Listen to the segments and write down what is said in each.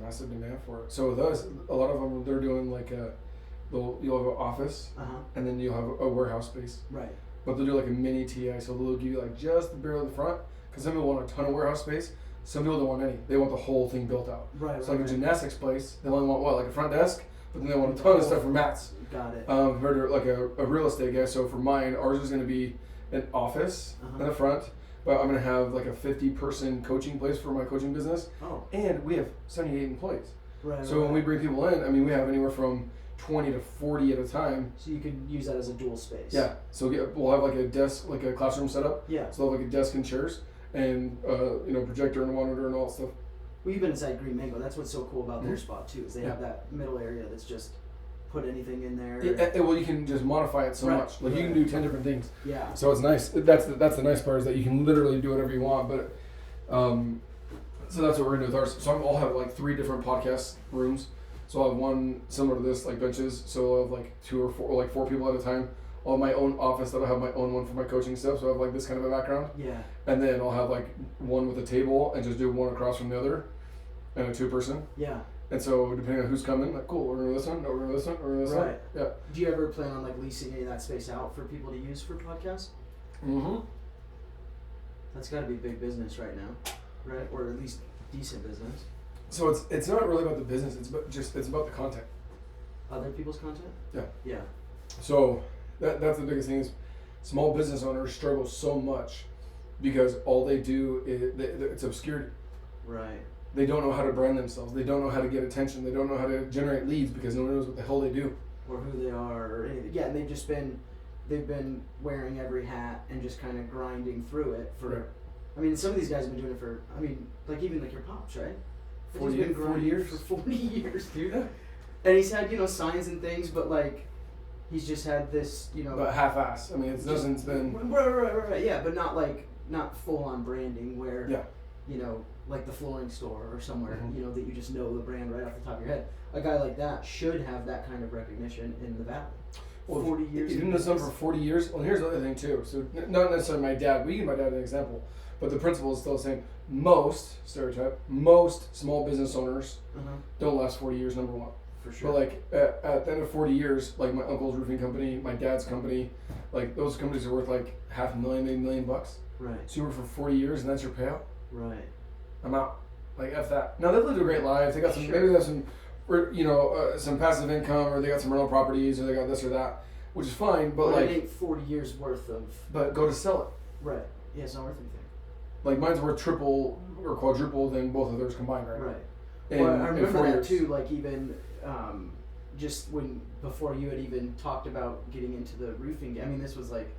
massive demand for it. So with us, a lot of them, they're doing like you'll have an office, and then you'll have a warehouse space. Right. But they'll do like a mini TI, so they'll give you like just the barrel in the front, because some people want a ton of warehouse space. Some people don't want any. They want the whole thing built out. Right. So like a gymnastics place, they only want like a front desk, but then they want a ton of stuff for mats. Got it. Compared to like a real estate guy. So for mine, ours is going to be an office in the front, but I'm going to have like a 50-person coaching place for my coaching business. Oh. And we have 78 employees. Right. So when we bring people in, I mean, we have anywhere from 20 to 40 at a time. So you could use that as a dual space. Yeah. So we'll have like a desk, like a classroom setup. Yeah. So we'll have like a desk and chairs, and projector and monitor and all that stuff. Well, you've been inside Green Mango. That's what's so cool about their spot too, is they have that middle area that's just put anything in there. Yeah, well, you can just modify it so much. Like you can do 10 different things. Yeah. So it's nice. That's the nice part, is that you can literally do whatever you want. But so that's what we're gonna do with ours. So I'll have like 3 different podcast rooms. So I'll have one similar to this, like benches. So I'll have like 2 or 4, or like 4 people at a time. I'll have my own office that I'll have my own one for my coaching stuff. So I have like this kind of a background. Yeah. And then I'll have like one with a table and just do one across from the other, and a 2-person. Yeah. And so depending on who's coming, like cool, we're gonna do this one, no, we're gonna do this one, we're gonna do this one. Yeah. Do you ever plan on like leasing any of that space out for people to use for podcasts? Mm-hmm. That's got to be big business right now, right? Or at least decent business. So it's not really about the business, it's about the content. Other people's content? Yeah. Yeah. So that's the biggest thing, is small business owners struggle so much because all they do is it's obscurity. Right. They don't know how to brand themselves. They don't know how to get attention. They don't know how to generate leads because no one knows what the hell they do. Or who they are or anything. Yeah, and they've been wearing every hat and just kind of grinding through it for. Right. I mean, some of these guys have been doing it for. I mean, like even like your pops, right? 40 He's been grinding years for 40 years, dude. Yeah. And he's had signs and things, but like, he's just had this But half-ass. I mean, it doesn't been. Right. Yeah, but not full on branding where. Yeah. Like the flooring store or somewhere, Mm-hmm. that you just know the brand right off the top of your head. A guy like that should have that kind of recognition in the valley. Well, 40 years. You've been doing something for 40 years. Well, here's the other thing too. So not necessarily my dad. We use my dad as an example, but the principle is still the same. Most small business owners don't last 40 years. Number one. For sure. But like at the end of 40 years, like my uncle's roofing company, my dad's company, like those companies are worth like $500,000, maybe $1 million. Right. So you work for 40 years and that's your payout. Right. I'm out. Like F that. Now they've lived a great life. They got some, Sure. maybe they have some, some passive income, or they got some rental properties, or they got this or that, which is fine. But well, like, it ain't 40 years worth of. But go to sell it. Right. Yeah, it's not worth anything. Like mine's worth triple or quadruple than both of theirs combined right now. Right. In, well, I in remember 4 that years. too. Like even just before you had even talked about getting into the roofing. I mean, this was like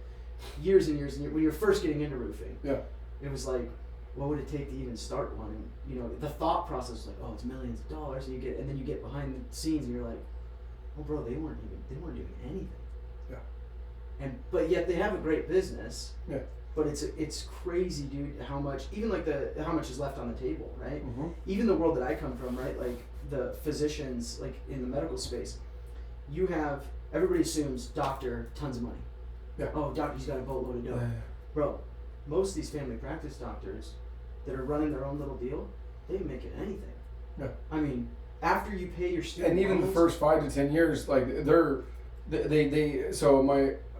years and years and years when you were first getting into roofing. Yeah. It was like, what would it take to even start one? And the thought process was like, oh, it's millions of dollars, and then you get behind the scenes, and you're like, oh, bro, they weren't doing anything. Yeah. But yet they have a great business. Yeah. But it's crazy, dude, how much how much is left on the table, right? Mm-hmm. Even the world that I come from, right? Like the physicians, like in the medical space, everybody assumes doctor, tons of money. Yeah. Oh, doctor's got a boatload of dough. Yeah. Bro, most of these family practice doctors that are running their own little deal, they ain't making anything. Yeah. I mean, after you pay your student And even loans, the first 5 to 10 years, like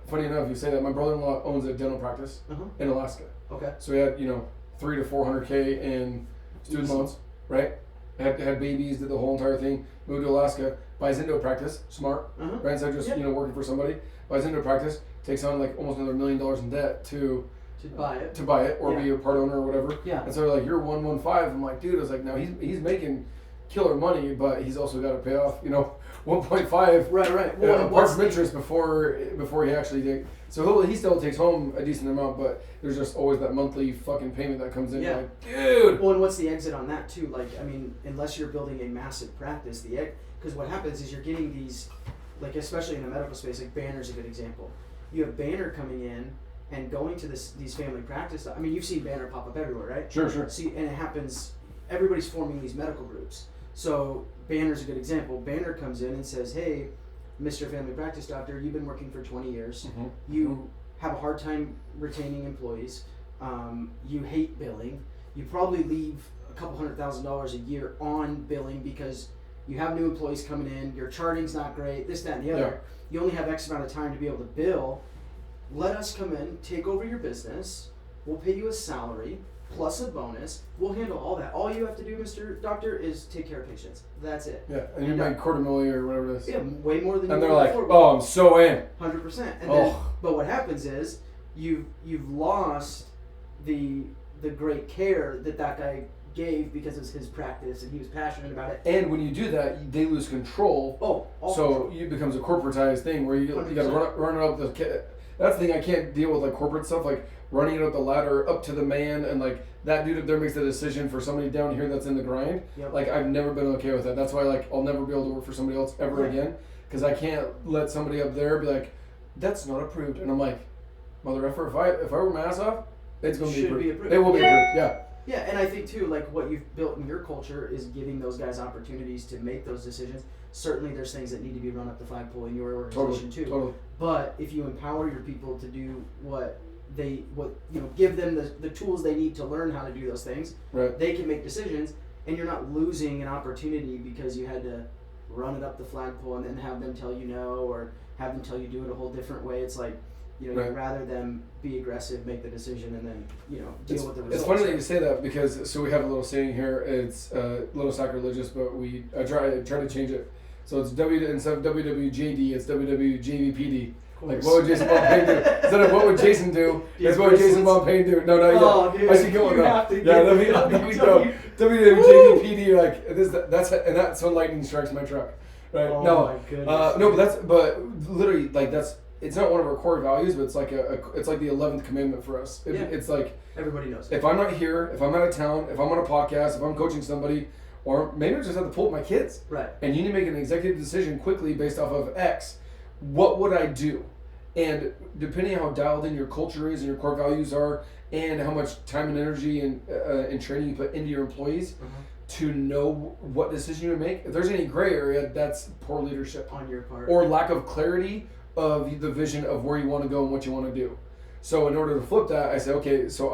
funny enough, you say that my brother-in-law owns a dental practice in Alaska. Okay. So he had, $300,000 to $400,000 in student loans, right? Had babies, did the whole entire thing. Moved to Alaska, buys into a practice, smart, right? Instead of just working for somebody, buys into a practice, takes on like almost another $1 million in debt to buy it or be a part owner or whatever. Yeah. And so they're like, you're 115. I'm like, dude, I was like, no, he's making killer money, but he's also got to pay off, 1.5. Right. Well, apart from interest before he actually did. So he still takes home a decent amount, but there's just always that monthly fucking payment that comes in. Yeah. Like, dude. Well, and what's the exit on that too? Like, I mean, unless you're building a massive practice, because what happens is you're getting these, like especially in the medical space, like Banner's a good example. You have Banner coming in and going to these family practice. I mean, you've seen Banner pop up everywhere, right? Sure. See, and it happens. Everybody's forming these medical groups. So Banner's a good example. Banner comes in and says, "Hey, Mr. Family Practice Doctor, you've been working for 20 years. Mm-hmm. You have a hard time retaining employees. You hate billing. You probably leave a couple $100,000 a year on billing because you have new employees coming in, your charting's not great, this, that, and the other. Yeah. You only have X amount of time to be able to bill. Let us come in, take over your business. We'll pay you a salary plus a bonus. We'll handle all that. All you have to do, Mr. Doctor, is take care of patients. That's it. Yeah, and you make $250,000 or whatever it is. Yeah, way more than. And you they're like, before. "Oh, I'm so in." 100%. And then, but what happens is you've lost the great care that guy gave because it's his practice and he was passionate about it. And when you do that, they lose control. So it becomes a corporatized thing where you got to run it up the. That's the thing I can't deal with, like corporate stuff, like running it up the ladder up to the man, and like that dude up there makes the decision for somebody down here that's in the grind. Yep. Like I've never been okay with that. That's why like I'll never be able to work for somebody else ever again, because I can't let somebody up there be like, that's not approved, and I'm like, mother effer, if I work my ass off, it's going to be approved. It will be approved. Yeah. Yeah, and I think too, like what you've built in your culture is giving those guys opportunities to make those decisions. Certainly, there's things that need to be run up the flagpole in your organization too. Totally. But if you empower your people to do give them the tools they need to learn how to do those things, right, they can make decisions, and you're not losing an opportunity because you had to run it up the flagpole and then have them tell you no, or have them tell you do it a whole different way. It's like, you'd rather them be aggressive, make the decision, and then deal with the results. It's funny that you say that because we have a little saying here. It's a little sacrilegious, but I try to change it. So it's instead of WWJD, it's WWJVPD. Like what would Jason Bonpane do? Instead of what would Jason do, it's what would Jason Bonpane do. No, not yet. I should go with that. Yeah, that'd be dope. WWJVPD, like that's when lightning strikes my truck. Right? Oh my goodness. But literally it's not one of our core values, but it's like it's like the 11th commandment for us. It's like everybody knows. If I'm not here, if I'm out of town, if I'm on a podcast, if I'm coaching somebody, or maybe I just have to pull up my kids. Right. And you need to make an executive decision quickly based off of X. What would I do? And depending on how dialed in your culture is and your core values are, and how much time and energy and training you put into your employees to know what decision you make, if there's any gray area, that's poor leadership on your part, or lack of clarity of the vision of where you want to go and what you want to do. So in order to flip that, I say, okay, so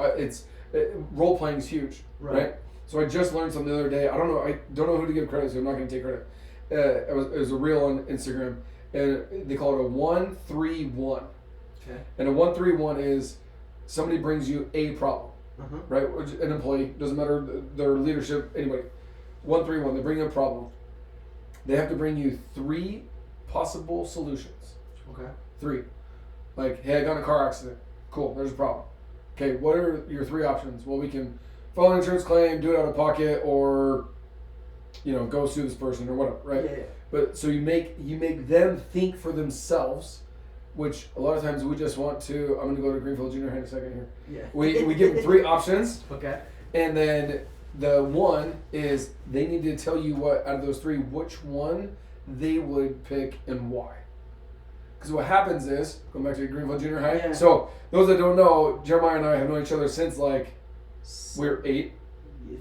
role playing is huge, right? So I just learned something the other day. I don't know who to give credit to. I'm not going to take credit. It was a reel on Instagram, and they call it a 1-3-1. Okay. And a 1-3-1 is somebody brings you a problem, right? An employee, doesn't matter their leadership, anybody. 1-3-1. They bring you a problem. They have to bring you 3 possible solutions. Okay. 3. Like, hey, I got in a car accident. Cool, there's a problem. Okay, what are your 3 options? Well, we can file an insurance claim, do it out of pocket, or go sue this person or whatever, right? Yeah. But so you make them think for themselves, which a lot of times we just want to. I'm gonna go to Greenfield Junior High in a second here. Yeah. We give them 3 options. Okay. And then the one is they need to tell you what out of those 3, which one they would pick and why. Because what happens is, going back to Greenfield Junior High. Yeah. So those that don't know, Jeremiah and I have known each other since like we're 8.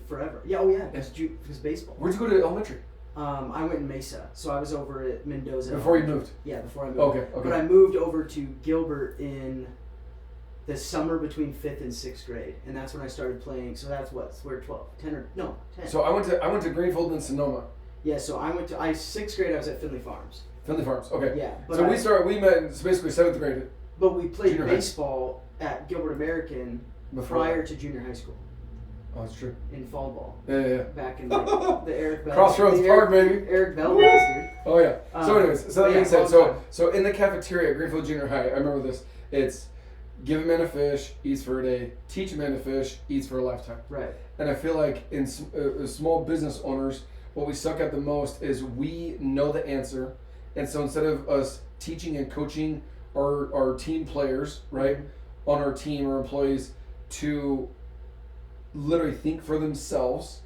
Forever. Yeah. Oh yeah. Because baseball. Where'd you go to elementary? I went in Mesa, so I was over at Mendoza. Before you moved? Yeah, before I moved. Okay. But I moved over to Gilbert in the summer between 5th and 6th grade, and that's when I started playing. So that's we're 10. So I went to Greenfield and Sonoma. Yeah, so I went to 6th grade. I was at Finley Farms. Finley Farms. Okay. Yeah. So we met in basically 7th grade. But we played baseball at Gilbert American prior to junior high school. Oh, that's true. In fall ball. Yeah. Back in the Eric Bell. Crossroads Park, baby. Eric Bell days, dude. Oh yeah. So anyways, so that being said, so in the cafeteria at Greenfield Junior High, I remember this. It's give a man a fish, eats for a day. Teach a man to fish, eats for a lifetime. Right. And I feel like in small business owners, what we suck at the most is we know the answer, and so instead of us teaching and coaching our team players, right, on our team or employees to literally think for themselves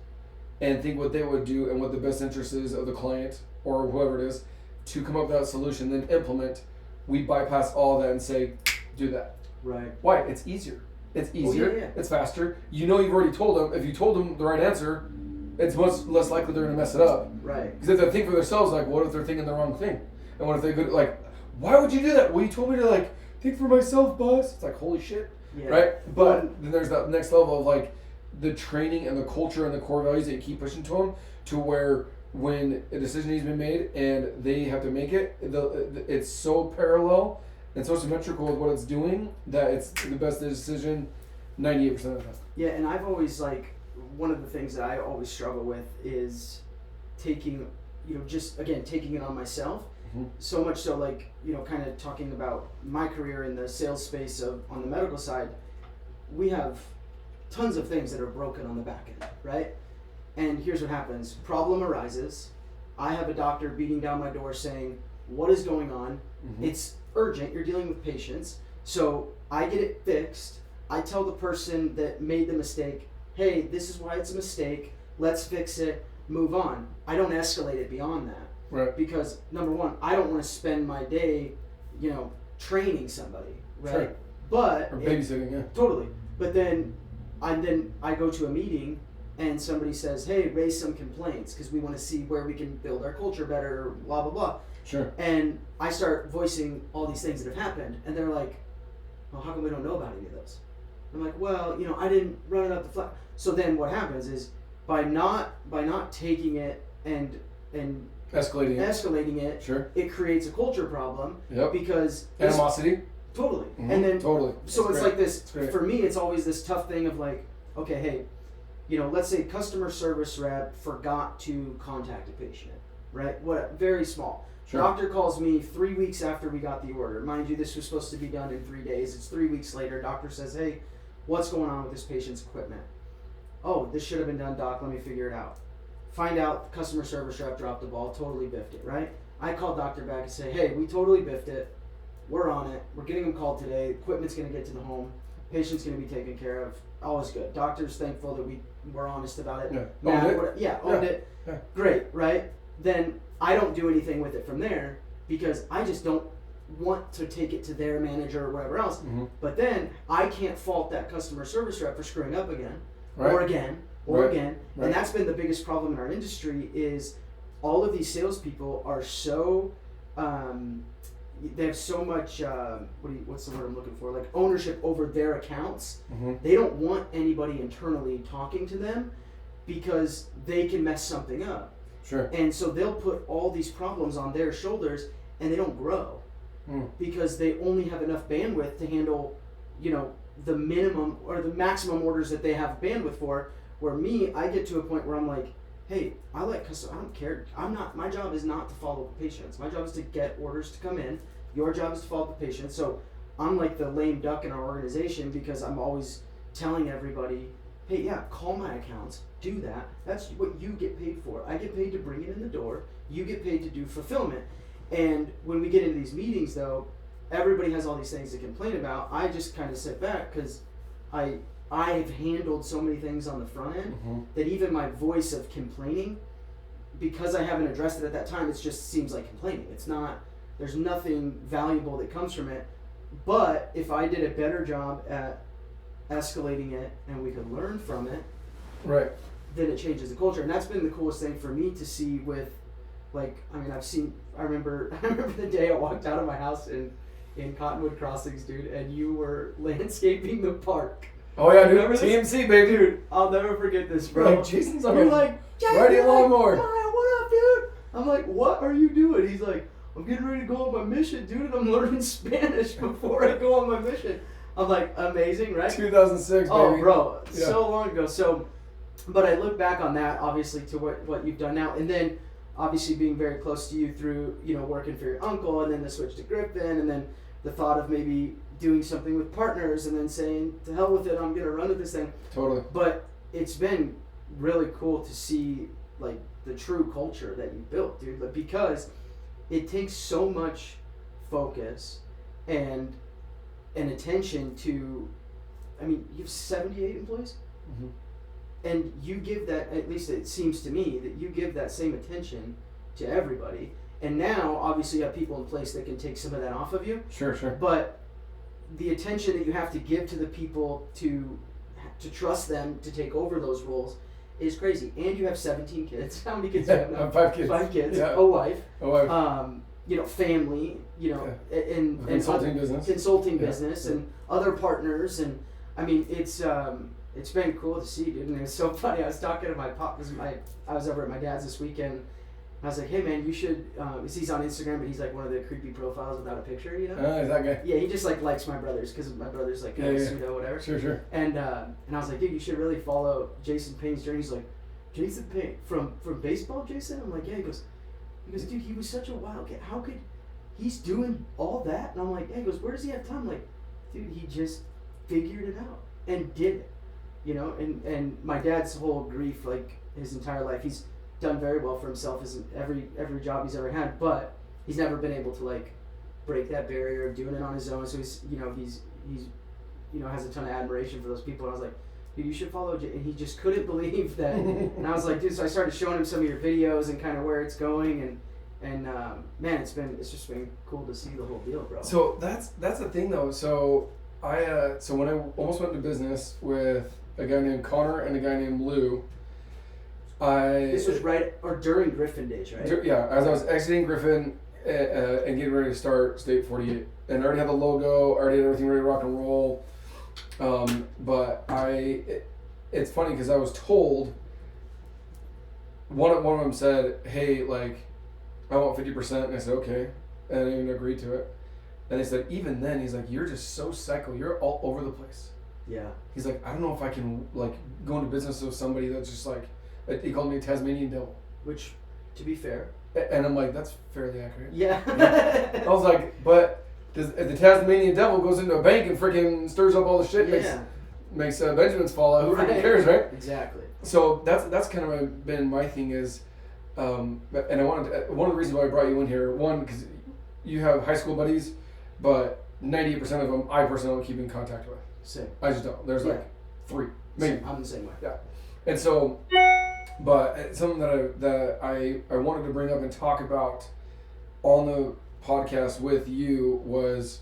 and think what they would do and what the best interest is of the client or whoever it is to come up with that solution, then implement, we bypass all that and say, do that. Right. Why? It's easier. It's easier. Oh, yeah. It's faster. You've already told them. If you told them the right answer, it's much less likely they're going to mess it up. Right. Because if they think for themselves, like, what if they're thinking the wrong thing? And what if they could, like, why would you do that? Well, you told me to, think for myself, boss. It's like, holy shit. Yeah. Right? But then there's that next level of, the training and the culture and the core values that you keep pushing to them, to where when a decision has been made and they have to make it, it's so parallel and so symmetrical with what it's doing that it's the best decision 98% of the time. Yeah, and I've always, like, one of the things that I always struggle with is taking, just, again, taking it on myself. Mm-hmm. So much so, like, kind of talking about my career in the sales space on the medical side, we have tons of things that are broken on the back end, right? And here's what happens. Problem arises. I have a doctor beating down my door saying, what is going on? Mm-hmm. It's urgent. You're dealing with patients. So I get it fixed. I tell the person that made the mistake, hey, this is why it's a mistake. Let's fix it. Move on. I don't escalate it beyond that. Right. Because, number one, I don't want to spend my day, training somebody, right? Sure. But or babysitting, yeah. Totally. But then I go to a meeting and somebody says, hey, raise some complaints because we want to see where we can build our culture better, blah, blah, blah. Sure. And I start voicing all these things that have happened, and they're like, well, how come we don't know about any of those? I'm like, well, I didn't run it up the flag. So then what happens is by not taking it and escalating it, sure, it creates a culture problem. Yep. Because animosity. Totally. Mm-hmm. And then totally. So That's it's great. like this. That's great. For me, it's always this tough thing of like, okay, hey, let's say customer service rep forgot to contact a patient, right? What very small. Sure. Doctor calls me 3 weeks after we got the order. Mind you, this was supposed to be done in 3 days. It's 3 weeks later. Doctor says, hey, what's going on with this patient's equipment? Oh, this should have been done, doc. Let me figure it out. Find out customer service rep dropped the ball, totally biffed it, right? I call doctor back and say, hey, we totally biffed it. We're on it. We're getting them called today. Equipment's going to get to the home. Patient's going to be taken care of. All is good. Doctor's thankful that we were honest about it. Yeah. Owned it. Yeah. Great, right? Then I don't do anything with it from there because I just don't want to take it to their manager or whatever else. Mm-hmm. But then I can't fault that customer service rep for screwing up again, right. or again. Right. And that's been the biggest problem in our industry is all of these salespeople are so, they have so much, what's the word I'm looking for? Like ownership over their accounts. Mm-hmm. They don't want anybody internally talking to them because they can mess something up. Sure. And so they'll put all these problems on their shoulders and they don't grow because they only have enough bandwidth to handle, the minimum or the maximum orders that they have bandwidth for. Where me, I get to a point where I'm like, hey, I like customer. I don't care. My job is not to follow up patients. My job is to get orders to come in. Your job is to follow up the patients. So I'm like the lame duck in our organization because I'm always telling everybody, hey, yeah, call my accounts. Do that. That's what you get paid for. I get paid to bring it in the door. You get paid to do fulfillment. And when we get into these meetings, though, everybody has all these things to complain about. I just kind of sit back because I've handled so many things on the front end that even my voice of complaining, because I haven't addressed it at that time, it just seems like complaining. It's not, there's nothing valuable that comes from it. But if I did a better job at escalating it and we could learn from it, right, then it changes the culture. And that's been the coolest thing for me to see with, like, I remember the day I walked out of my house in Cottonwood Crossings, dude, and you were landscaping the park. Oh yeah, dude. Remember TMC, baby. Dude, I'll never forget this, bro. Like, Jason's You're like, riding a lawnmower. What up, dude? I'm like, what are you doing? He's like, I'm getting ready to go on my mission, dude, and I'm learning Spanish before I go on my mission. I'm like, amazing, right? 2006, oh, baby. Bro, Yeah. so long ago. So, but I look back on that, obviously, to what you've done now, and then obviously being very close to you through, working for your uncle, and then the switch to Griffin, and then the thought of maybe doing something with partners and then saying, to hell with it, I'm going to run with this thing. Totally. But it's been really cool to see, like, the true culture that you built, dude. Like, because it takes so much focus and attention to, you have 78 employees? Mm-hmm. And you give that, at least it seems to me, that you give that same attention to everybody. And now, obviously, you have people in place that can take some of that off of you. Sure. But the attention that you have to give to the people to trust them to take over those roles is crazy. And you have 17 kids. How many kids do you have now? 5 kids. 5 kids. Yeah. A wife. Yeah. Family. And consulting business. Consulting business and other partners. And it's it's been cool to see, dude. And it was so funny. I was talking to my pop. I was over at my dad's this weekend. And I was like, hey man, you should. He's on Instagram, but he's like one of the creepy profiles without a picture, you know. Is that guy? Yeah, he just like likes my brothers because my brothers like kind of pseudo whatever. Sure. And I was like, dude, you should really follow Jason Payne's journey. He's like, Jason Payne from baseball, Jason. I'm like, yeah. He goes, dude, he was such a wildcat. How could he's doing all that? And I'm like, yeah. He goes, where does he have time? I'm like, dude, he just figured it out and did it, you know. And my dad's whole grief, like his entire life, he's done very well for himself as every job he's ever had, but he's never been able to like break that barrier of doing it on his own. So he's has a ton of admiration for those people. And I was like, dude, you should follow and he just couldn't believe that. And I was like, dude, so I started showing him some of your videos and kind of where it's going, and man, it's just been cool to see the whole deal, bro. So that's the thing though. So so when I almost went into business with a guy named Connor and a guy named Lou, this was right or during Griffin days, right? Yeah, as I was exiting Griffin and getting ready to start State 48, and I already had the logo, already had everything ready to rock and roll. But it's funny because I was told, one of them said, hey, like, I want 50%, and I said, okay, and I didn't even agree to it. And they said, even then, he's like, you're just so psycho, you're all over the place. Yeah. He's like, I don't know if I can, like, go into business with somebody that's just like, he called me a Tasmanian devil. Which, to be fair. And I'm like, that's fairly accurate. Yeah. I was like, but if the Tasmanian devil goes into a bank and freaking stirs up all the shit, makes Benjamins fall out, who freaking cares, right? Exactly. So that's kind of been my thing is, and I wanted to, one of the reasons why I brought you in here, one, because you have high school buddies, but 98% of them I personally don't keep in contact with. Same. I just don't. There's like 3, maybe. Same. I'm the same way. Yeah. And so, but something that I wanted to bring up and talk about on the podcast with you was,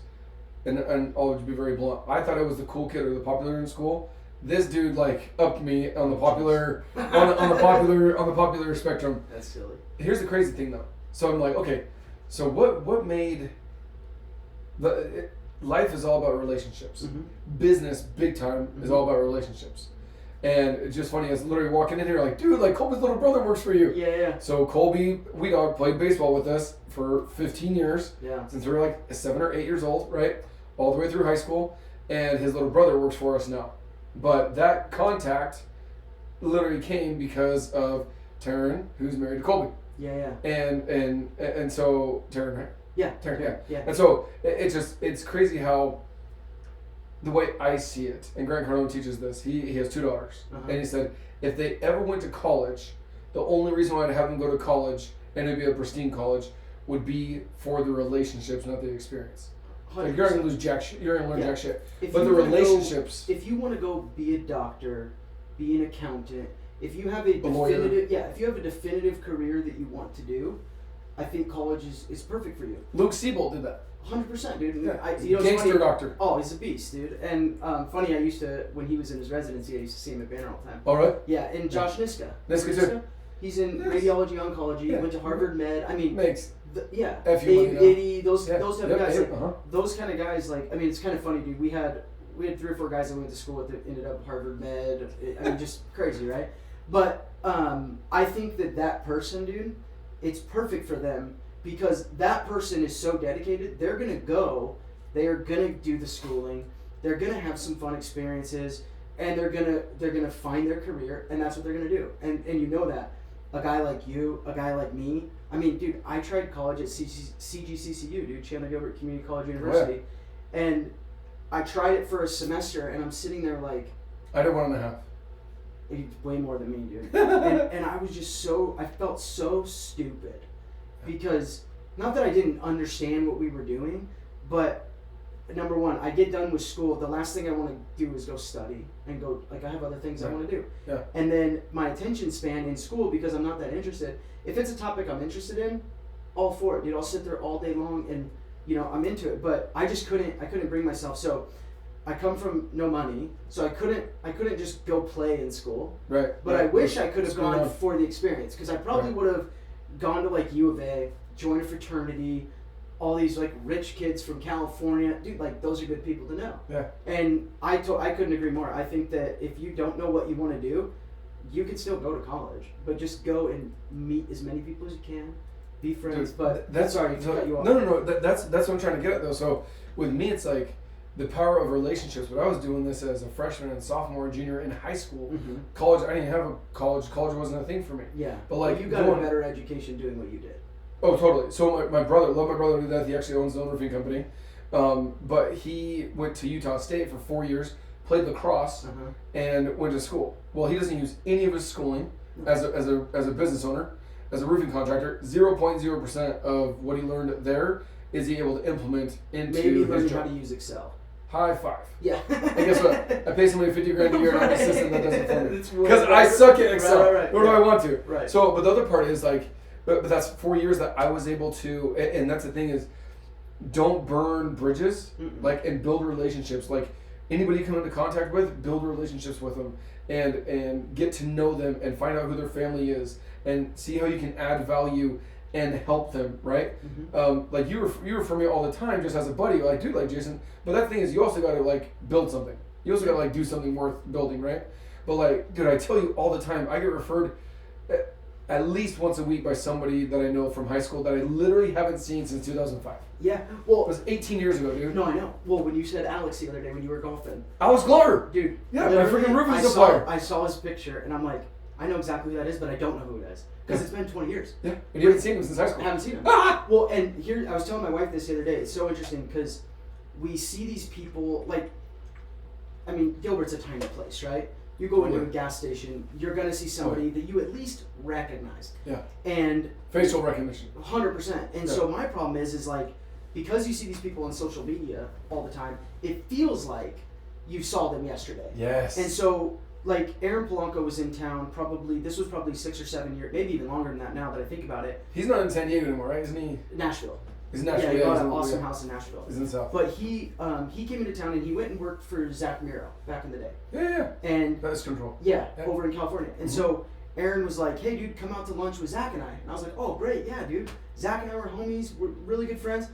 and I'll just be very blunt, I thought I was the cool kid or the popular in school. This dude like upped me on the popular on the popular spectrum. That's silly. Here's the crazy thing though. So I'm like, okay, so what made life is all about relationships. Mm-hmm. Business, big time, is all about relationships. And it's just funny, I was literally walking in here like, dude, like Colby's little brother works for you. Yeah. So Colby, Weedog, played baseball with us for 15 years. Yeah. Since we were like 7 or 8 years old, right? All the way through high school. And his little brother works for us now. But that contact literally came because of Taryn, who's married to Colby. Yeah. And so, Taryn, right? Yeah. Taryn, yeah. And so, it's crazy how the way I see it, and Grant Cardone teaches this, he has 2 daughters, and he said, if they ever went to college, the only reason why I'd have them go to college, and it'd be a pristine college, would be for the relationships, not the experience. Like you're gonna lose jack shit, you're gonna learn jack shit. But the relationships... if you want to go be a doctor, be an accountant, if you have a definitive career that you want to do, I think college is perfect for you. Luke Siebold did that. 100%, dude. Yeah. Gangster doctor. Oh, he's a beast, dude. And funny, I used to, when he was in his residency, I used to see him at Banner all the time. Oh, really? Yeah, and Josh Niska. Niska too. He's in radiology oncology. He went to Harvard Med. I mean, Abe, those type of guys. Those kind of guys, like, I mean, it's kind of funny, dude. We had 3 or 4 guys that went to school with that ended up Harvard Med. I mean, just crazy, right? But I think that person, dude, it's perfect for them. Because that person is so dedicated, they are gonna do the schooling, they're gonna have some fun experiences, and they're gonna find their career, and that's what they're gonna do. And you know that. A guy like you, a guy like me, I mean, dude, I tried college at CGCCU, dude, Chandler Gilbert Community College University, and I tried it for a semester, and I'm sitting there like... I did 1.5. He's way more than me, dude. and I was just I felt so stupid. Because, not that I didn't understand what we were doing, but number one, I get done with school, the last thing I want to do is go study and go, like, I have other things I want to do. Yeah. And then my attention span in school, because I'm not that interested, if it's a topic I'm interested in, all for it, dude. I'll sit there all day long and, you know, I'm into it. But I just couldn't bring myself. So I come from no money, so I couldn't just go play in school. Right. But I wish I could have gone for the experience, because I probably would have gone to like U of A, joined a fraternity, all these like rich kids from California, dude, like those are good people to know. Yeah. And I couldn't agree more. I think that if you don't know what you want to do, you can still go to college, but just go and meet as many people as you can, be friends. Dude, but that's sorry to cut you off. No. That's what I'm trying to get at though. So with me, it's like the power of relationships. But I was doing this as a freshman and sophomore and junior in high school. Mm-hmm. College, I didn't have a college. College wasn't a thing for me. Yeah, but like you got a better education doing what you did. Oh, totally. So my brother, love my brother to death. He actually owns his own roofing company. But he went to Utah State for 4 years, played lacrosse, and went to school. Well, he doesn't use any of his schooling as a business owner, as a roofing contractor. 0.0% of what he learned there is he able to implement into Maybe his learning job. how to use Excel. High five. Yeah. And guess what? I pay somebody $50,000 a year and I have an assistant that does it for me. It's Because I suck at Excel. Right, Nor do I want to. Right. So, but the other part is like, but that's 4 years that I was able to, and that's the thing is, don't burn bridges, like, and build relationships. Like, anybody you come into contact with, build relationships with them, and get to know them, and find out who their family is, and see how you can add value and help them, right? Like you refer me all the time just as a buddy, like, dude, like Jason. But that thing is, you also got to like build something. You also got to like do something worth building, right? But like, dude, I tell you all the time, I get referred at least once a week by somebody that I know from high school that I literally haven't seen since 2005. Yeah, well, It was 18 years ago, dude. No, I know. Well, when you said Alex the other day when you were golfing, Alex Glover, dude. Yeah, my freaking roofing supplier. I saw his picture and I'm like, I know exactly who that is, but I don't know who it is because it's been 20 years. Yeah, and you haven't seen him since high school. I haven't seen him. Ah! Well, and here I was telling my wife this the other day. It's so interesting because we see these people like, I mean, Gilbert's a tiny place, right? You go into a gas station, you're gonna see somebody that you at least recognize. Yeah. And facial recognition. 100%. And so my problem is like, because you see these people on social media all the time, it feels like you saw them yesterday. Yes. And so, like, Aaron Polanco was in town this was probably 6 or 7 years, maybe even longer than that now that I think about it. He's not in San Diego anymore, right? Isn't he? Nashville. He's in Nashville. Yeah, he Yeah, bought he's an in- awesome yeah. house in Nashville. He's in the South. But he came into town and he went and worked for Zach Miro back in the day. Yeah. And That's control. yeah, Yeah. over in California. And so Aaron was like, hey, dude, come out to lunch with Zach and I. And I was like, oh, great, yeah, dude. Zach and I were homies. We're really good friends.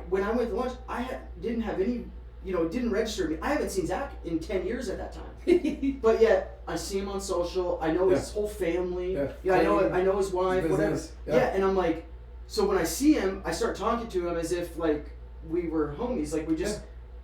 When I went to lunch, didn't have any, it didn't register me. I haven't seen Zach in 10 years at that time. But yet, I see him on social. I know his whole family. Yeah. I know his wife, His whatever. business. Yeah, and I'm like, so when I see him, I start talking to him as if, like, we were homies. Like, we just,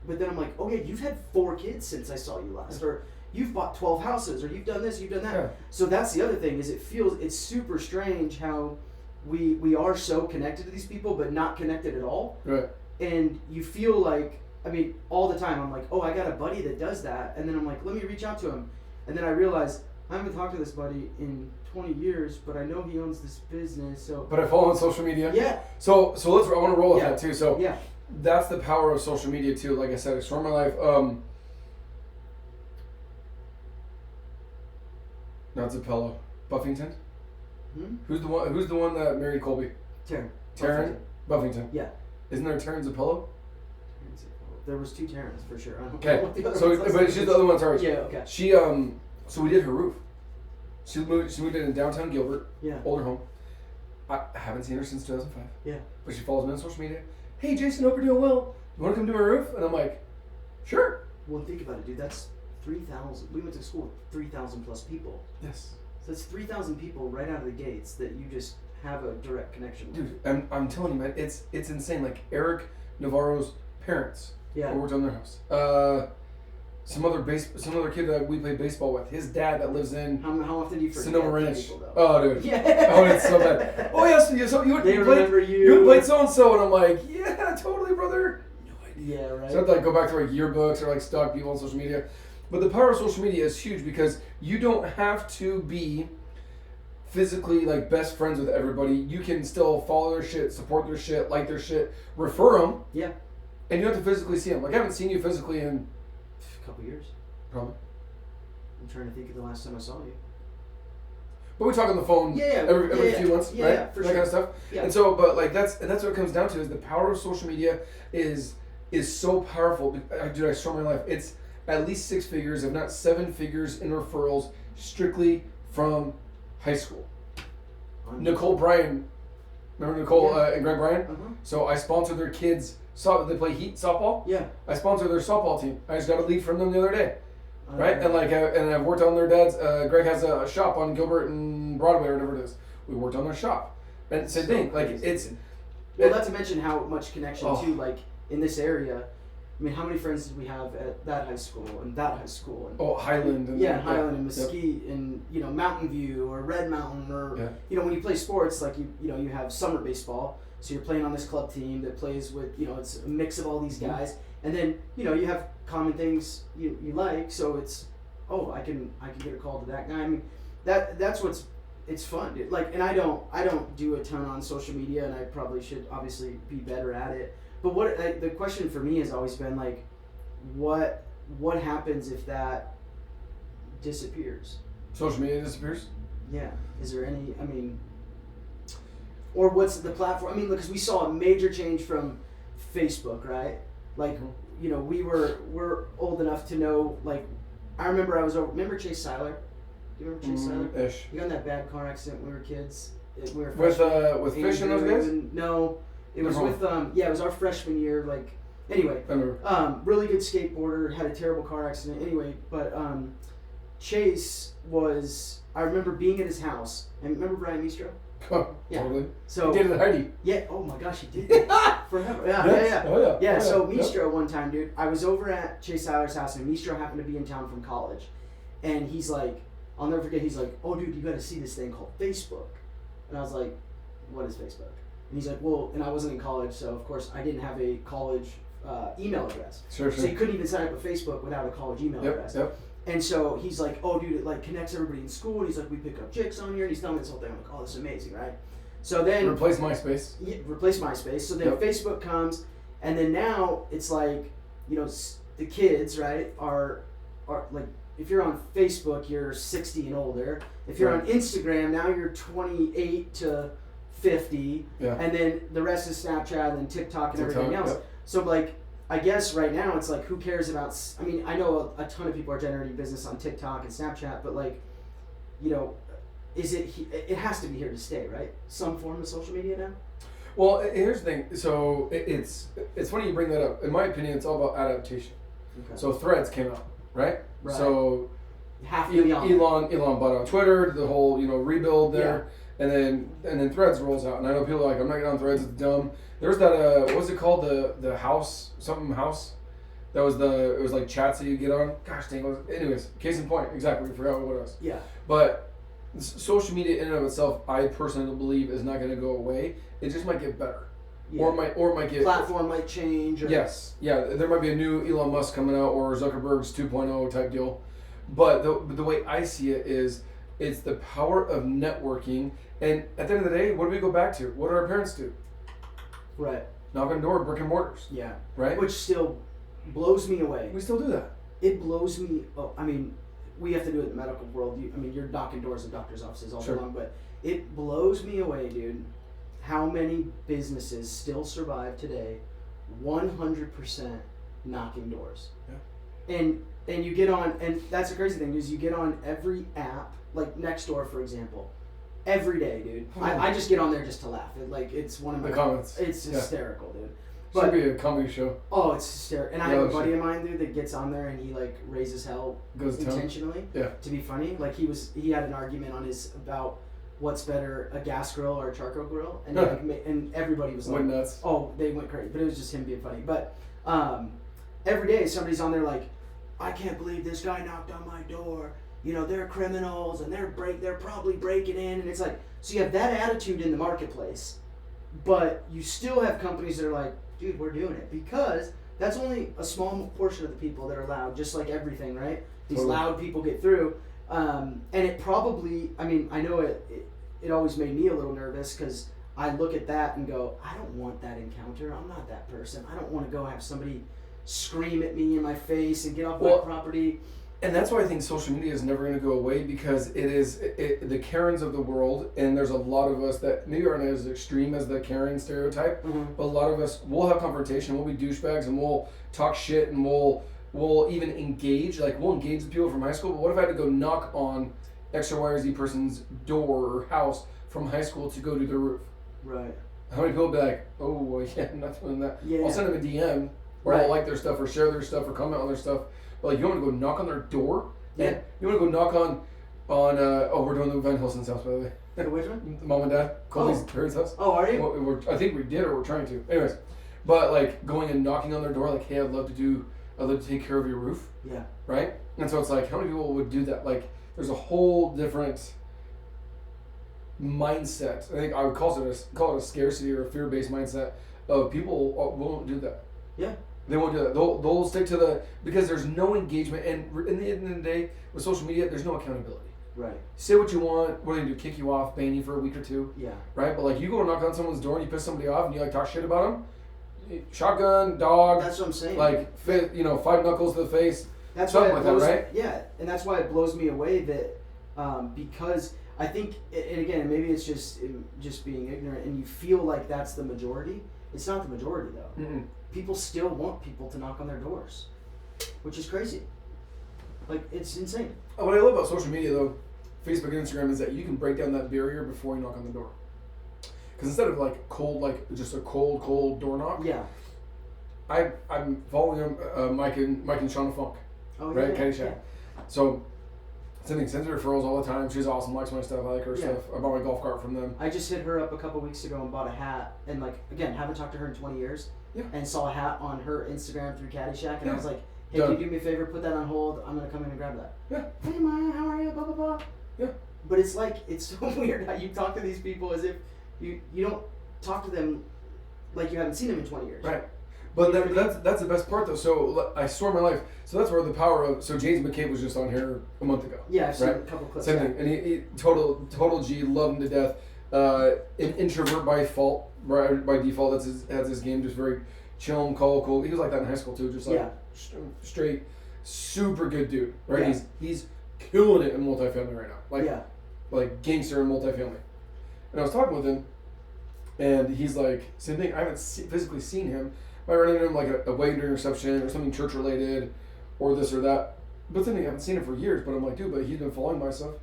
but then I'm like, oh, yeah, you've had 4 kids since I saw you last. Or you've bought 12 houses. Or you've done this, you've done that. Yeah. So that's the other thing is it's super strange how we are so connected to these people, but not connected at all. Right. And you feel like, I mean, all the time I'm like, oh, I got a buddy that does that. And then I'm like, let me reach out to him. And then I realize I haven't talked to this buddy in 20 years, but I know he owns this business. So. But I follow on social media. Yeah. So I want to roll with that too. So yeah. That's the power of social media too. Like I said, Explore My Life. Not Zappello. Buffington. Hmm? Who's the one that married Colby? Taryn. Buffington. Yeah. Isn't there Taryn Zappello? There was 2 Tarans for sure. I don't Okay. know what the other So, ones but are. she's the other one. Sorry. Yeah. Okay. She So we did her roof. She moved in downtown Gilbert. Yeah. Older home. I haven't seen her since 2005. Yeah. But she follows me on social media. Hey Jason, hope you're doing well. You want to come do my roof? And I'm like, sure. Well, think about it, dude. That's 3,000. We went to school with 3,000 plus people. Yes. So that's 3,000 people right out of the gates that you just have a direct connection with. Dude, I'm telling you, man, it's insane. Like Eric Navarro's parents. Yeah. I worked on their house. Some other kid that we played baseball with. His dad that lives in How often do you forget Sonoma Ranch. people, though? Oh, dude. Yeah. Oh, it's so bad. Oh, yes. So you They remember you. You played so and so, and I'm like, yeah, totally, brother. No idea. Yeah, right. So I have to like go back to like yearbooks or like stalk people on social media. But the power of social media is huge because you don't have to be physically like best friends with everybody. You can still follow their shit, support their shit, like their shit, refer them. Yeah. And you don't have to physically see them. Like I haven't seen you physically in A couple years. probably. I'm trying to think of the last time I saw you. But we talk on the phone every few months, right? Yeah, for that sure. kind of stuff. Yeah. And so, but like that's what it comes down to is the power of social media is so powerful. Dude, I swear my life, it's at least 6 figures, if not 7 figures in referrals strictly from high school. Nicole Bryan Remember Nicole Yeah. and Greg Bryan? Uh-huh. So I sponsor their kids. They play Heat softball. Yeah. I sponsor their softball team. I just got a lead from them the other day. Right? Yeah. And and I've worked on their dad's. Greg has a shop on Gilbert and Broadway or whatever it is. We worked on their shop. And same thing. Like it's. Well, not to mention how much connection Oh. too. Like in this area, I mean, how many friends did we have at that high school and that high school? And, Highland. And, yeah, Highland and Mesquite and Mountain View or Red Mountain or when you play sports, like you have summer baseball, so you're playing on this club team that plays with it's a mix of all these guys, and then you have common things you like, so it's I can get a call to that guy. I mean that's what's it's fun, dude. Like, and I don't do a ton on social media, and I probably should obviously be better at it. But the question for me has always been like, what happens if that disappears? Social media disappears? Yeah. Is there any? I mean, or what's the platform? I mean, because we saw a major change from Facebook, right? Like, we're old enough to know. Like, I remember I was over. Remember Chase Seiler? Do you remember Chase Seiler? Ish. He got in that bad car accident when we were kids. We were with Fish and those guys? No. It was with it was our freshman year. Like, anyway, really good skateboarder, had a terrible car accident. Anyway, but Chase was. I remember being at his house, and remember Brian Mistro? Yeah. Totally. So he did it at Heidi. Yeah. Oh my gosh, he did. Forever. Yeah. Oh yeah. So Mistro one time, dude. I was over at Chase Seiler's house, and Mistro happened to be in town from college, and he's like, I'll never forget. He's like, "Oh, dude, you got to see this thing called Facebook," and I was like, "What is Facebook?" And he's like, well, and I wasn't in college, so of course I didn't have a college email address. Sure. So you couldn't even sign up with Facebook without a college email address. Yep. And so he's like, oh, dude, it like connects everybody in school. And he's like, we pick up chicks on here. And he's telling me this whole thing. I'm like, oh, this is amazing, right? So then replace MySpace. Yeah, replace MySpace. So then Facebook comes, and then now it's like, the kids, right, are like, if you're on Facebook, you're 60 and older. If you're on Instagram, now you're 28 to 50, and then the rest is Snapchat and TikTok and everything else. So like, I guess right now it's like, who cares about? I mean, I know a ton of people are generating business on TikTok and Snapchat, but like, is it? It has to be here to stay, right? Some form of social media now. Well, here's the thing. So it's funny you bring that up. In my opinion, it's all about adaptation. Okay. So Threads came out, right? So Elon bought on Twitter, the whole rebuild there. And then Threads rolls out, and I know people are like, I'm not getting on Threads, it's dumb. There's that what was it called, the house, something house, that was it was like chats that you get on. Gosh dang, anyways, case in point, exactly, we forgot what it was. Yeah. But social media in and of itself, I personally believe is not going to go away. It just might get better, or it might get platform might change. Or... Yes, there might be a new Elon Musk coming out or Zuckerberg's 2.0 type deal, but the way I see it is, it's the power of networking. And at the end of the day, what do we go back to? What do our parents do? Right. Knock on door, brick and mortars. Yeah. Right? Which still blows me away. We still do that. It blows me. I mean, we have to do it in the medical world. You're knocking doors in doctors' offices all day long, but it blows me away, dude, how many businesses still survive today 100% knocking doors. Yeah. And you get on, and that's the crazy thing, is you get on every app, like Nextdoor, for example. Every day, dude. I just get on there just to laugh. It's one of my... The comments. It's hysterical, dude. Should be a comedy show. Oh, it's hysterical. And I have a buddy of mine, dude, that gets on there and he, like, raises hell intentionally to be funny. Like, he had an argument on about what's better, a gas grill or a charcoal grill. And, and everybody was like... Went nuts. Oh, they went crazy. But it was just him being funny. But every day somebody's on there like, I can't believe this guy knocked on my door. They're criminals and they're probably breaking in, and it's like, so you have that attitude in the marketplace, but you still have companies that are like, dude, we're doing it, because that's only a small portion of the people that are loud, just like everything, right? These loud people get through, and it probably, I mean, I know it always made me a little nervous, because I look at that and go, I don't want that encounter. I'm not that person. I don't want to go have somebody scream at me in my face and get off my property. And that's why I think social media is never going to go away, because it is the Karens of the world, and there's a lot of us that maybe aren't as extreme as the Karen stereotype, but a lot of us will have confrontation, we'll be douchebags, and we'll talk shit, and we'll even engage, like we'll engage with people from high school. But what if I had to go knock on X or Y or Z person's door or house from high school to go to their roof? Right. How many people be like, oh, well, yeah, I'm not doing that. Yeah. I'll send them a DM, or Right. I'll like their stuff, or share their stuff, or comment on their stuff. But like, you want to go knock on their door? Yeah. And you want to go knock on oh, we're doing the Van Helson's house, by the way. Which one? Mom and Dad, Colby's parents' house. Oh, are you? Well, I think we did, or we're trying to. Anyways, but like going and knocking on their door, like, hey, I'd love to take care of your roof. Yeah. Right? And so it's like, how many people would do that? Like, there's a whole different mindset. I think I would call it a scarcity or a fear-based mindset of people won't do that. Yeah. They won't do that. They'll stick to because there's no engagement, and in the end of the day, with social media, there's no accountability. Right. Say what you want. What are they gonna do? Kick you off, ban you for a week or two? Yeah. Right. But like, you go and knock on someone's door and you piss somebody off and you like talk shit about them, shotgun, dog. That's what I'm saying. Like, 5 knuckles to the face. That's why something it like blows, that, right? Yeah, and that's why it blows me away that because I think, and again, maybe it's just being ignorant, and you feel like that's the majority. It's not the majority though. Mm-mm. People still want people to knock on their doors, which is crazy. Like, it's insane. What I love about social media though, Facebook and Instagram, is that you can break down that barrier before you knock on the door. Because instead of like just a cold door knock. Yeah. I'm following Mike and Shauna Funk. Oh Right, yeah. Caddyshack. Yeah. So, sends me referrals all the time. She's awesome, likes my stuff, I like her Yeah. stuff. I bought my golf cart from them. I just hit her up a couple weeks ago and bought a hat, and like, again, haven't talked to her in 20 years. Yeah. And saw a hat on her Instagram through Caddyshack, and Yeah. I was like, hey, Done. can you do me a favor, put that on hold? I'm gonna come in and grab that. Yeah. Hey Maya, how are you? Blah blah blah. Yeah. But it's like, it's so weird how you talk to these people as if you don't talk to them like you haven't seen them in 20 years. Right. But You know what I mean? that's the best part though. So I store my life. So that's where the power of. So James McCabe was just on here a month ago. Yeah, I've seen right? a couple clips. Same yeah. thing. And he total G, love him to death. An introvert by default. That's his game. Just very chill and cool. He was like that in high school too. Just like Yeah. straight, super good dude. Right. Yeah. He's killing it in multifamily right now. Like Yeah. like gangster in multifamily. And I was talking with him, and he's like, same thing. I haven't physically seen him. I run into him like a wedding reception or something church related, or this or that. But then I haven't seen him for years. But I'm like, dude, but he's been following my stuff.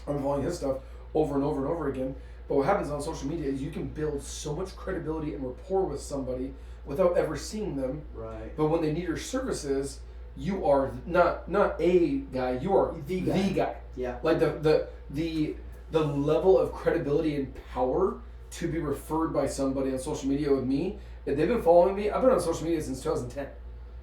I'm following his stuff over and over and over again. But what happens on social media is you can build so much credibility and rapport with somebody without ever seeing them. Right. But when they need your services, you are not a guy. You are The guy. Yeah. Like the level of credibility and power to be referred by somebody on social media with me. If they've been following me, I've been on social media since 2010.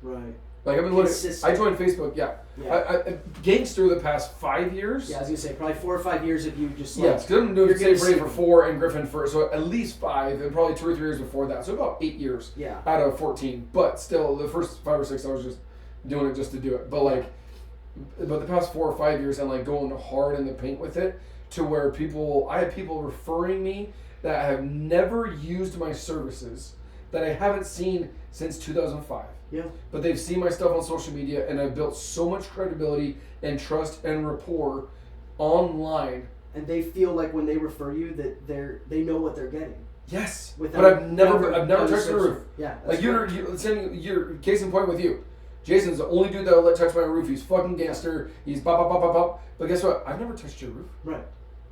Right. Like I've been Consistent. I joined Facebook. Yeah. Yeah. I gangster the past 5 years. Yeah, I was gonna say probably 4 or 5 years of you just like. Yes, because I've been doing you're gonna Safe Ray see for me. 4 and Griffin for so at least 5, and probably 2 or 3 years before that. So about 8 years Yeah. out of 14. But still, the first 5 or 6, I was just doing it just to do it. But the past 4 or 5 years, I'm like going hard in the paint with it to where I have people referring me that have never used my services that I haven't seen since 2005. Yeah. But they've seen my stuff on social media, and I've built so much credibility and trust and rapport online. And they feel like when they refer you that they know what they're getting. Yes, Without but I've never without touched a roof. Yeah. Like you're case in point with you. Jason's the only dude that'll let touch my roof. He's fucking gangster. He's pop. But guess what? I've never touched your roof. Right.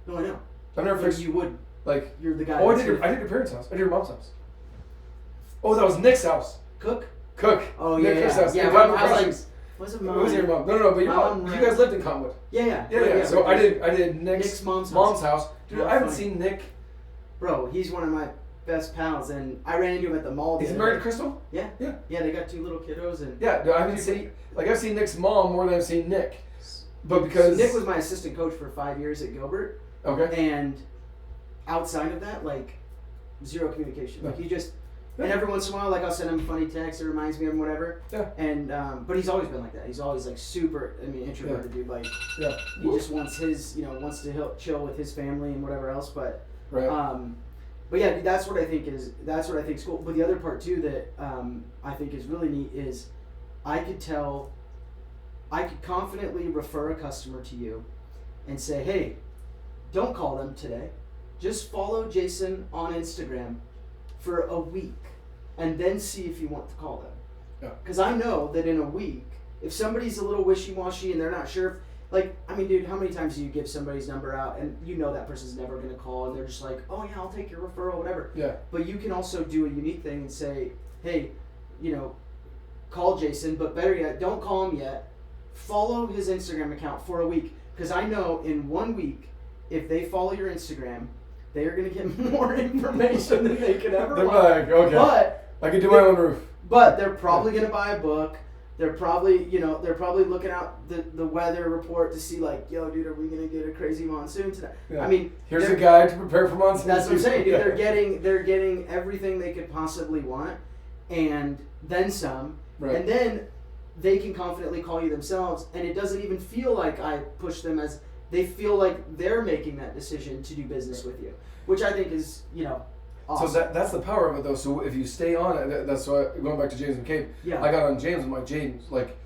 No, I know. I've never fixed. You would. Like You're the guy. I that's did your parents' house. I did your mom's house. Oh, that was Nick's house. Cook. Oh yeah, Nick's yeah. house. Yeah, Nick my Cottonwood mom- I was Crossings. Was it It mom? was your mom. No, but your Mom, mom. You right. guys lived in Cottonwood. Yeah. Yeah. So I did Nick's mom's house. Dude, I haven't seen Nick. Bro, he's one of my best pals, and I ran into him at the mall. Is he married to Crystal? Yeah. Yeah. Yeah, they got 2 little kiddos, and Yeah. Dude, I haven't seen. Like I've seen Nick's mom more than I've seen Nick. But because Nick was my assistant coach for 5 years at Gilbert, okay. and outside of that, like, zero communication. Like, he just, and every once in a while, like, I'll send him a funny text that reminds me of him, whatever. Yeah. And, but he's always been like that. He's always, like, super, introverted dude. Like, Yeah. he just wants wants to chill with his family and whatever else. But, Right. but yeah, that's what I think is cool. But the other part, too, that I think is really neat is I could confidently refer a customer to you and say, hey, don't call them today. Just follow Jason on Instagram for a week and then see if you want to call them. Yeah. Because I know that in a week, if somebody's a little wishy-washy and they're not sure, Like, I mean, dude, how many times do you give somebody's number out and you know that person's never going to call and they're just like, oh, yeah, I'll take your referral, whatever. Yeah. But you can also do a unique thing and say, hey, you know, call Jason, but better yet, don't call him yet. Follow his Instagram account for a week. Because I know in 1 week, if they follow your Instagram, they are going to get more information than they could ever They're want. like, okay, But I can do my own roof. But they're probably going to buy a book. They're probably, they're probably looking out the weather report to see like, yo, dude, are we going to get a crazy monsoon tonight? Yeah. I mean, here's a guide to prepare for monsoon. that's what I'm saying, dude. Yeah. They're getting everything they could possibly want, and then some. Right. And then they can confidently call you themselves, and it doesn't even feel like I push them as they feel like they're making that decision to do business with you, which I think is, awesome. So that's the power of it, though. So if you stay on it, that's why, going back to James McCabe, Yeah. I got on James. I'm like, James, like,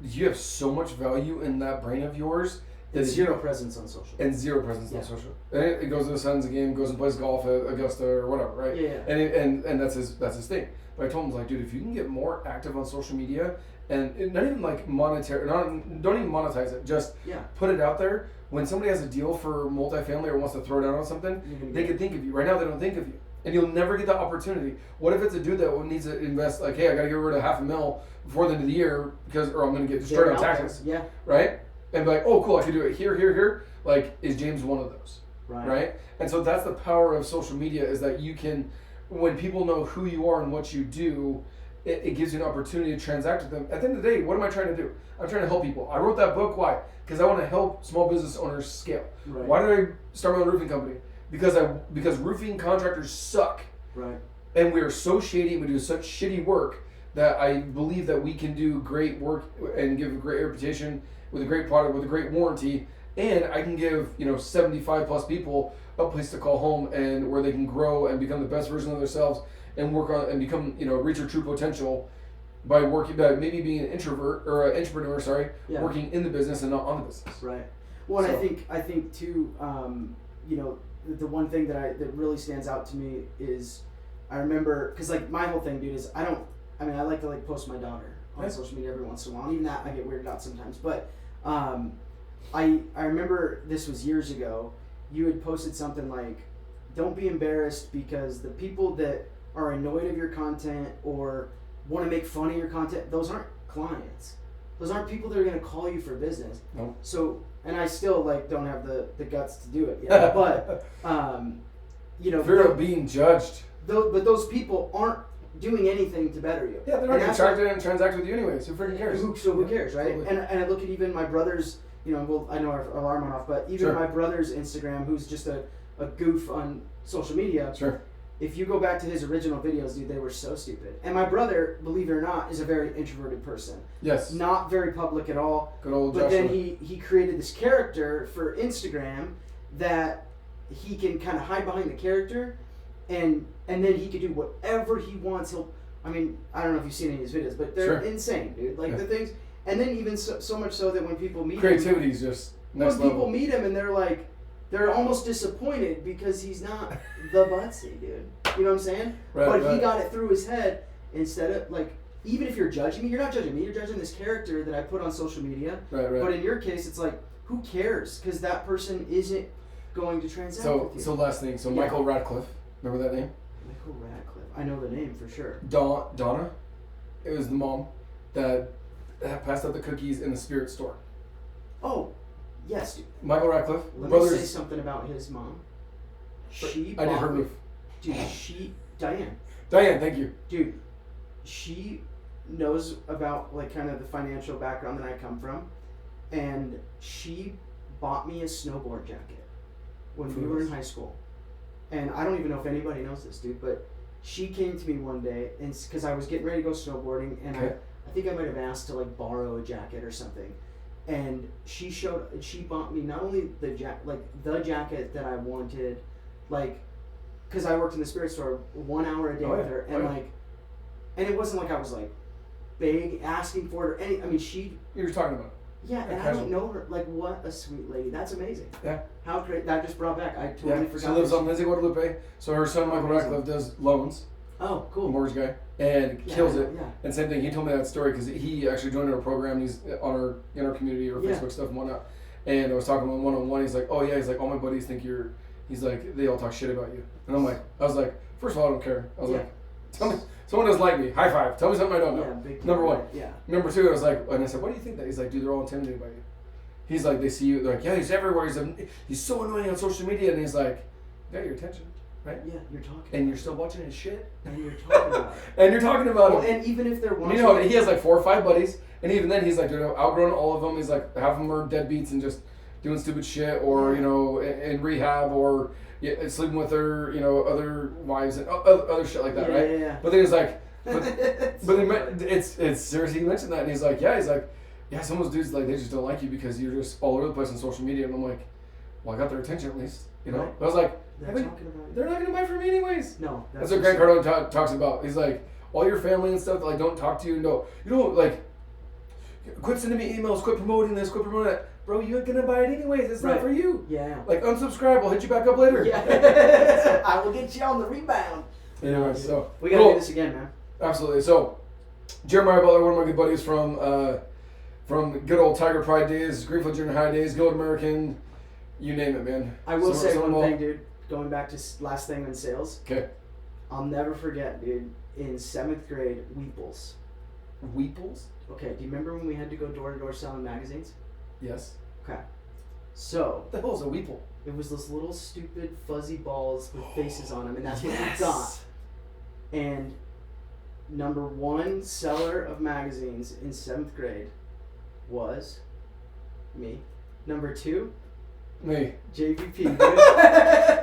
you have so much value in that brain of yours. And zero presence on social. And zero presence on social. And it goes to the Suns game, goes and plays golf at Augusta or whatever, right? Yeah. And that's his thing. But I told him, like, dude, if you can get more active on social media and not even like monetary, don't even monetize it, just put it out there. When somebody has a deal for multifamily or wants to throw down on something, they could think of you. Right now, they don't think of you. And you'll never get that opportunity. What if it's a dude that needs to invest, like, hey, I got to get rid of $500,000 before the end of the year or I'm going to get destroyed on taxes. Yeah. Right? And be like, oh, cool, I can do it here. Like, is James one of those? Right? And so that's the power of social media, is that you can, when people know who you are and what you do, it gives you an opportunity to transact with them. At the end of the day, what am I trying to do? I'm trying to help people. I wrote that book. Why? Because I want to help small business owners scale. Right. Why did I start my own roofing company? Because roofing contractors suck. Right. And we are so shady and we do such shitty work that I believe that we can do great work and give a great reputation with a great product, with a great warranty, and I can give 75 plus people a place to call home and where they can grow and become the best version of themselves and work on and become reach their true potential by maybe being an introvert or an entrepreneur, working in the business and not on the business. Right. Well, and I think too, the one thing that really stands out to me is I remember, because like my whole thing, dude, is I like to like post my daughter on social media every once in a while. Even that I get weirded out sometimes. But I remember this was years ago. You had posted something like, "Don't be embarrassed because the people that are annoyed of your content or want to make fun of your content, those aren't clients. Those aren't people that are going to call you for business." No. So, and I still don't have the guts to do it yet. But fear of being judged. But those people aren't doing anything to better you. Yeah, they're not going to try and transact with you anyways. Who freaking cares? Who cares, right? Totally. And I look at even my brother's, I know our alarm went off, but even my brother's Instagram, who's just a goof on social media. Sure. If you go back to his original videos, dude, they were so stupid. And my brother, believe it or not, is a very introverted person. Yes. Not very public at all. Good old But Joshua. then he created this character for Instagram that he can kind of hide behind the character, and then he can do whatever he wants. I don't know if you've seen any of his videos, but they're insane, dude. Like the things, and then even so much so that when people meet creativity is just next level. People meet him and they're almost disappointed because he's not the Butsy, dude. You know what I'm saying? But he got it through his head instead of even if you're judging me, you're not judging me. You're judging this character that I put on social media. Right. But in your case, it's like, who cares? Because that person isn't going to transact with you. So last thing. So Michael Radcliffe, remember that name? Michael Radcliffe. I know the name for sure. Donna. It was the mom that passed out the cookies in the spirit store. Oh, yes, dude. Michael Radcliffe. Let me say something about his mom. I did her roof. Dude, Diane, thank you. Dude, she knows about kind of the financial background that I come from, and she bought me a snowboard jacket when we were in high school. And I don't even know if anybody knows this, dude, but she came to me one day, and because I was getting ready to go snowboarding, and I think I might have asked to borrow a jacket or something, and she bought me not only the jacket that I wanted, because I worked in the spirit store 1 hour a day with her, and and it wasn't like I was big asking for it or any. I mean, you were talking about. Yeah, and I don't know her. What a sweet lady. That's amazing. Yeah. How great. That just brought back. I totally forgot. She lives on Lindsay, Guadalupe. So her son, Michael Radcliffe, does loans. Oh, cool. mortgage guy, and kills it. Yeah. And same thing, he told me that story because he actually joined our program. He's on our community or Facebook stuff and whatnot. And I was talking with him one-on-one. He's like, oh yeah, he's like, all my buddies think you're. He's like, they all talk shit about you. And I was like, first of all, I don't care. I was like, tell me, someone doesn't like me. High five. Tell me something I don't know. Yeah, big Number one. Yeah. Number two, I was like, and I said, why do you think that? He's like, dude, they're all intimidated by you. He's like, they see you. They're like, yeah, he's everywhere. He's so annoying on social media. And he's like, got your attention, right? Yeah, you're talking. And you're still watching his shit. And you're talking about it. And you're talking about well, him. and even if they're watching, You know, he has like 4 or 5 buddies, and even then he's like, dude, I've outgrown all of them. He's like, half of them are deadbeats and just doing stupid shit, or you know, in rehab, or sleeping with their, you know, other wives and other shit like that, right? Yeah. But then he's like, but it's seriously, he mentioned that, and he's like, yeah, some of those dudes like they just don't like you because you're just all over the place on social media, and I'm like, well, I got their attention at least, you know. Right. I was like, they're not gonna buy from me anyways. No, that's what Grant Cardone talks about. He's like, all your family and stuff that like don't talk to you. No, you don't like. Quit sending me emails. Quit promoting this. Quit promoting that. Bro, you're gonna buy it anyways. It's not for you. Yeah. Like unsubscribe. I'll hit you back up later. Yeah. I will get you on the rebound. Anyway, so we gotta do this again, man. Absolutely. So, Jeremiah Butler, one of my good buddies from good old Tiger Pride days, Greenfield Junior High days, Guild American, you name it, man. I will say one thing, dude. Going back to last thing in sales. Okay. I'll never forget, dude. In 7th grade, Weeples. Weeples? Okay. Do you remember when we had to go door to door selling magazines? Yes. Okay. So. What the hell is a Weeple? It was those little stupid fuzzy balls with faces on them, and that's what we got. And number 1 seller of magazines in 7th grade was me. Number 2, me. JVP, dude.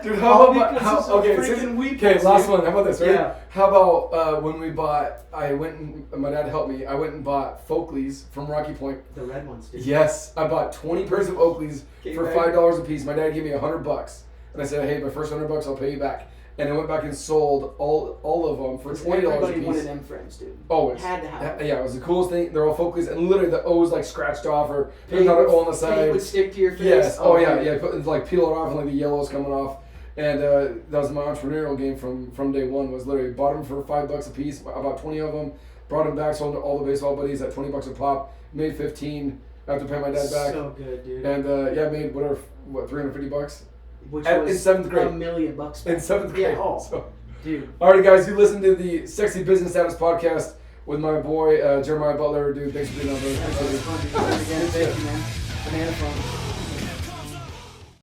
Dude, how about okay, last one. How about this, right? Yeah. How about when we bought? My dad helped me. I went and bought Folkleys from Rocky Point. The red ones, dude. Yes, I bought 20 pairs of Oakleys for $5 a piece. My dad gave me $100, and I said, "Hey, my first $100, I'll pay you back." And I went back and sold all of them for $20 a piece. Everybody wanted M frames, dude. Always. Had to have them. Yeah, it was the coolest thing. They're all Folkleys, and literally the O's like scratched off, or there's not an O on the side. Paint would stick to your face. Yes. Oh yeah. Like peel it off, and like the yellow's coming off. And that was my entrepreneurial game from day one. Was literally bought them for $5 a piece. About 20 of them. Brought them back, sold to all the baseball buddies at $20 a pop. Made 15 after paying my dad back. So good, dude. And made $350. Which in was 7th grade. $1 million. In 7th grade. Yeah. Oh. So. Dude. Alrighty, guys, you listened to the Sexy Business Status podcast with my boy Jeremiah Butler. Dude, thanks for being on. Thank you, man. Banana phone.